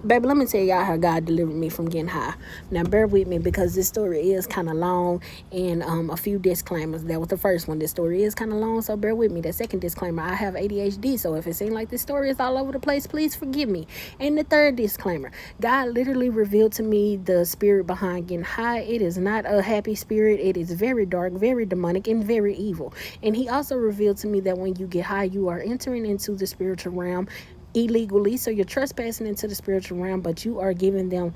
Baby, let me tell y'all how God delivered me from getting high. Now, bear with me because this story is kind of long, and a few disclaimers. That was the first one. This story is kind of long, so bear with me. The second disclaimer, I have ADHD, so if it seems like this story is all over the place, please forgive me. And the third disclaimer, God literally revealed to me the spirit behind getting high. It is not a happy spirit. It is very dark, very demonic, and very evil. And he also revealed to me that when you get high, you are entering into the spiritual realm illegally, so you're trespassing into the spiritual realm, but you are giving them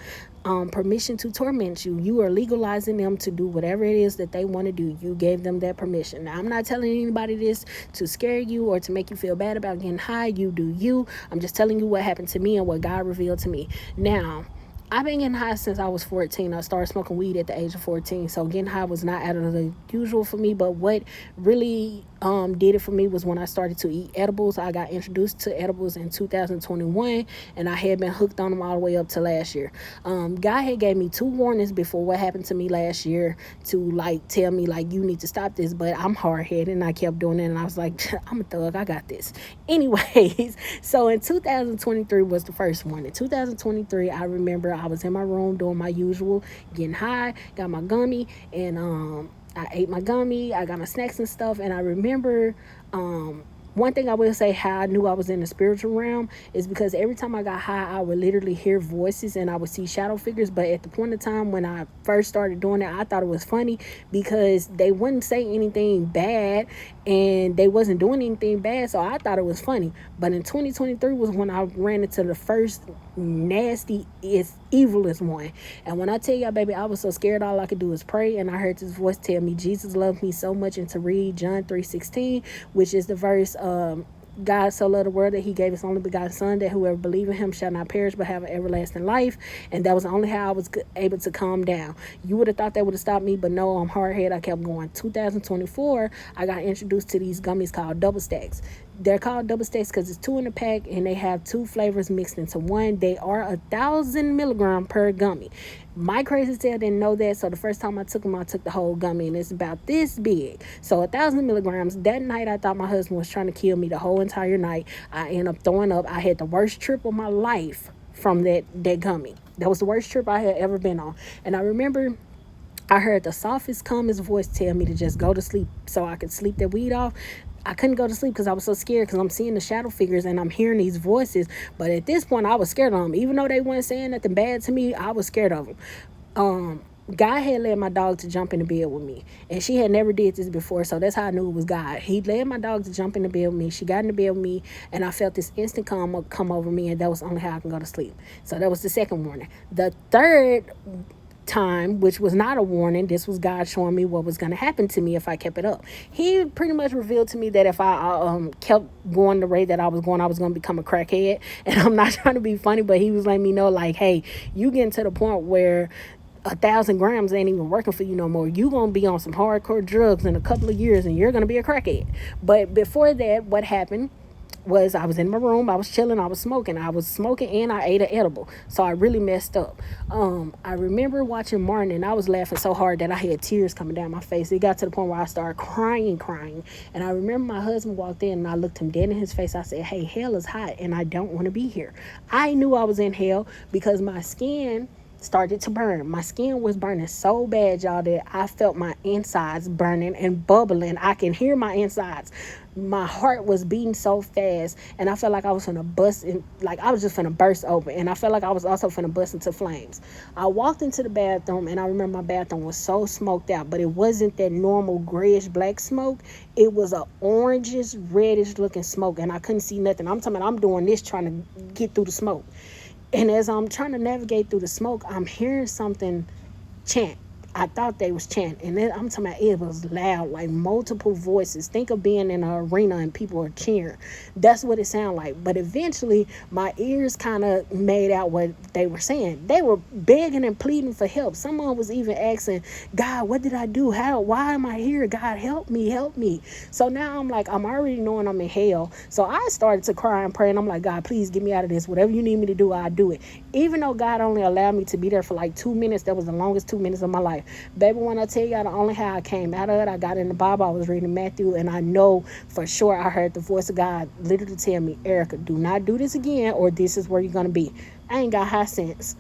permission to torment you. You are legalizing them to do whatever it is that they want to do. You gave them that permission. Now, I'm not telling anybody this to scare you or to make you feel bad about getting high. You do you. I'm just telling you what happened to me and what God revealed to me. Now, I've been getting high since I was 14. I started smoking weed at the age of 14. So getting high was not out of the usual for me. But what really did it for me was when I started to eat edibles. I got introduced to edibles in 2021, and I had been hooked on them all the way up to last year. God had gave me 2 warnings before what happened to me last year to like tell me like you need to stop this. But I'm hard headed and I kept doing it, and I was like, I'm a thug. I got this. Anyways, so in 2023 was the first one. In 2023, I remember I was in my room doing my usual, getting high, got my gummy, and I ate my gummy, I got my snacks and stuff, and I remember one thing I will say how I knew I was in the spiritual realm is because every time I got high, I would literally hear voices and I would see shadow figures. But at the point in time when I first started doing it, I thought it was funny because they wouldn't say anything bad and they wasn't doing anything bad. So I thought it was funny. But in 2023 was when I ran into the first nasty, evilest one. And when I tell y'all, baby, I was so scared, all I could do was pray. And I heard this voice tell me Jesus loved me so much, and to read John 3:16, which is the verse, God so loved the world that he gave his only begotten son, that whoever believes in him shall not perish but have an everlasting life. And that was the only how I was able to calm down. You would have thought that would have stopped me, but no, I'm hard headed. I kept going. 2024, I got introduced to these gummies called Double Stacks. They're called Double Stacks because it's 2 in a pack and they have 2 flavors mixed into one. They are 1,000 milligram per gummy. My crazy tail didn't know that, so the first time I took them, I took the whole gummy, and it's about this big. So 1,000 milligrams. That night, I thought my husband was trying to kill me the whole entire night. I ended up throwing up. I had the worst trip of my life from that gummy. That was the worst trip I had ever been on. And I remember I heard the softest, calmest voice tell me to just go to sleep so I could sleep that weed off. I couldn't go to sleep because I was so scared because I'm seeing the shadow figures and I'm hearing these voices. But at this point, I was scared of them. Even though they weren't saying nothing bad to me, I was scared of them. God had led my dog to jump in the bed with me, and she had never did this before, so that's how I knew it was God. He led my dog to jump in the bed with me. She got in the bed with me, and I felt this instant calm come over me, and that was only how I can go to sleep. So that was the second warning. The third time, which was not a warning, this was God showing me what was going to happen to me if I kept it up. He pretty much revealed to me that if I kept going the rate that I was going to become a crackhead. And I'm not trying to be funny, but he was letting me know, like, hey, you getting to the point where 1,000 grams ain't even working for you no more. You gonna be on some hardcore drugs in a couple of years and you're gonna be a crackhead. But before that, what happened was I was in my room, I was chilling, I was smoking and I ate an edible. So I really messed up. I remember watching Martin and I was laughing so hard that I had tears coming down my face. It got to the point where I started crying. And I remember my husband walked in and I looked him dead in his face. I said, hey, hell is hot and I don't want to be here. I knew I was in hell because my skin started to burn. My skin was burning so bad, y'all, that I felt my insides burning and bubbling. I can hear my insides. My heart was beating so fast, and I felt like I was finna bust in, like I was just finna burst open, and I felt like I was also finna bust into flames. I walked into the bathroom, and I remember my bathroom was so smoked out, but it wasn't that normal grayish black smoke. It was a orangish, reddish looking smoke, and I couldn't see nothing. I'm talking about I'm doing this trying to get through the smoke. And as I'm trying to navigate through the smoke, I'm hearing something chant. I thought they was chanting. And then I'm talking about it was loud, like multiple voices. Think of being in an arena and people are cheering. That's what it sounded like. But eventually, my ears kind of made out what they were saying. They were begging and pleading for help. Someone was even asking, God, what did I do? Why am I here? God, help me, help me. So now I'm like, I'm already knowing I'm in hell. So I started to cry and pray. And I'm like, God, please get me out of this. Whatever you need me to do, I'll do it. Even though God only allowed me to be there for like 2 minutes, that was the longest 2 minutes of my life. Baby, when I tell y'all the only how I came out of it, I got in the Bible, I was reading Matthew, and I know for sure I heard the voice of God literally tell me, Erica, do not do this again, or this is where you're going to be. I ain't got high sense.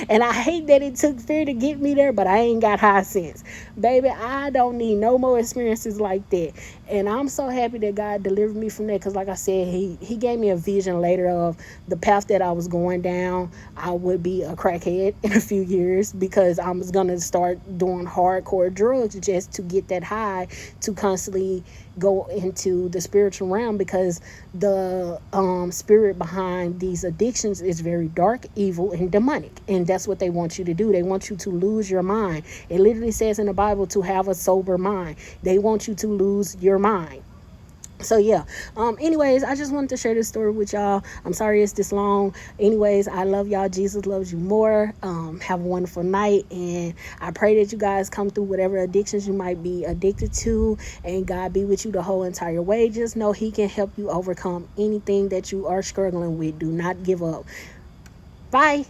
And I hate that it took fear to get me there, but I ain't got high sense. Baby, I don't need no more experiences like that. And I'm so happy that God delivered me from that, because like I said, he gave me a vision later of the path that I was going down. I would be a crackhead in a few years, because I was going to start doing hardcore drugs just to get that high, to constantly go into the spiritual realm, because the spirit behind these addictions is very dark, evil, and demonic. And that's what they want you to do. They want you to lose your mind. It literally says in the Bible to have a sober mind. They want you to lose your mind. So yeah, anyways, I just wanted to share this story with y'all. I'm sorry it's this long. Anyways, I love y'all. Jesus loves you more. Have a wonderful night, and I pray that you guys come through whatever addictions you might be addicted to, and God be with you the whole entire way. Just know he can help you overcome anything that you are struggling with. Do not give up. Bye.